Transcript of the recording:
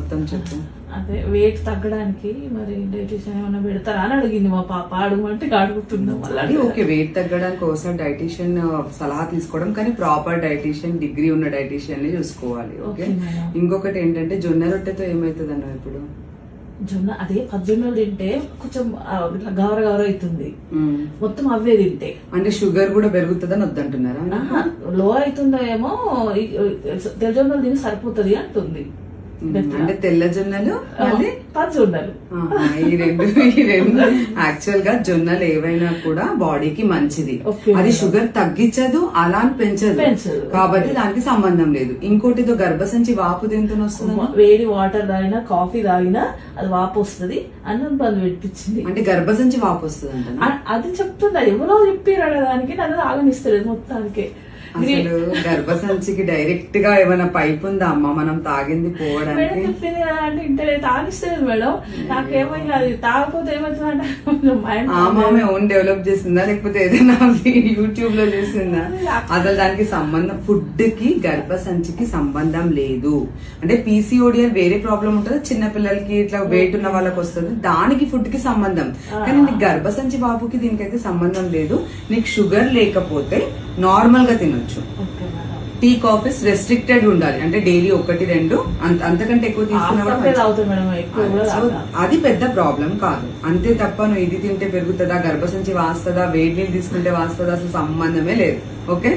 మొత్తం చెప్పు. అదే వెయిట్ తగ్గడానికి మరి డైటీషియన్ ఏమైనా పెడతారా అని అడిగింది మా పాప. అడుగుమంటే అడుగుతున్నాం. అది ఓకే, వెయిట్ తగ్గడానికి కోసం డైటీషియన్ సలహా తీసుకోవడం, కానీ ప్రాపర్ డైటీషియన్, డిగ్రీ ఉన్న డైటీషియన్ ని చూసుకోవాలి. ఓకే. ఇంకొకటి ఏంటంటే జొన్న రొట్టెతో ఏమైతుంది అన్న ఇప్పుడు జొన్న అదే పచ్చజొన్నలు తింటే కొంచెం గవర అవుతుంది. మొత్తం అవే తింటే అంటే షుగర్ కూడా పెరుగుతుందని వద్దంటున్నారా? లో అవుతుందో ఏమో. తెల్లజొన్నలు తిని సరిపోతుంది అంటుంది. అంటే తెల్ల జొన్నలు పచ్చజొన్నలు ఈ రెండు యాక్చువల్ గా జొన్నలు ఏవైనా కూడా బాడీకి మంచిది. అది షుగర్ తగ్గించదు, అలా అని పెంచదు, కాబట్టి దానికి సంబంధం లేదు. ఇంకోటితో గర్భసంచి వాపు దేంతో వస్తుంది? వేడి వాటర్ తాగినా కాఫీ తాగినా అది వాపు వస్తుంది. అన్నం బంధు పెట్టించింది. అంటే గర్భసంచి వాపు వస్తుంది అంట. అది చెప్తుందా? ఎవరో చెప్పారు దానికి. నన్ను ఆగనిస్తలేదు మొత్తానికి. అసలు గర్భసంచికి డైరెక్ట్ గా ఏమైనా పైప్ ఉందా అమ్మ మనం తాగింది పోవడానికి? చెప్పింది కదా అంటే ఇంటర్ తాగిస్తలేదు మేడం. నాకేమైనా అది తాగకపోతే ఏమవుతుందంటే ఓన్ డెవలప్ చేసిందా లేకపోతే ఏదైనా యూట్యూబ్ లో చేసిందా? అసలు దానికి సంబంధం, ఫుడ్ కి గర్భసంచికి సంబంధం లేదు. అంటే పీసీఓడిఎల్ వేరే ప్రాబ్లం ఉంటుంది, చిన్న పిల్లలకి ఇట్లా వెయిట్ ఉన్న వాళ్ళకి వస్తుంది, దానికి ఫుడ్ కి సంబంధం. కానీ నీకు గర్భసంచి బాబుకి దీనికైతే సంబంధం లేదు. నీకు షుగర్ లేకపోతే నార్మల్ గా తినొచ్చు. టీ కాఫీస్ రెస్ట్రిక్టెడ్ ఉండాలి, అంటే డైలీ 1-2, అంతకంటే ఎక్కువ తీసుకున్నా అది పెద్ద ప్రాబ్లం కాదు. అంతే తప్ప నువ్వు ఇది తింటే పెరుగుతుందా, గర్భసంచి వాస్తుందా, వేడి నీళ్ళు తీసుకుంటే వాస్తుందా, అసలు సంబంధమే లేదు. ఓకే.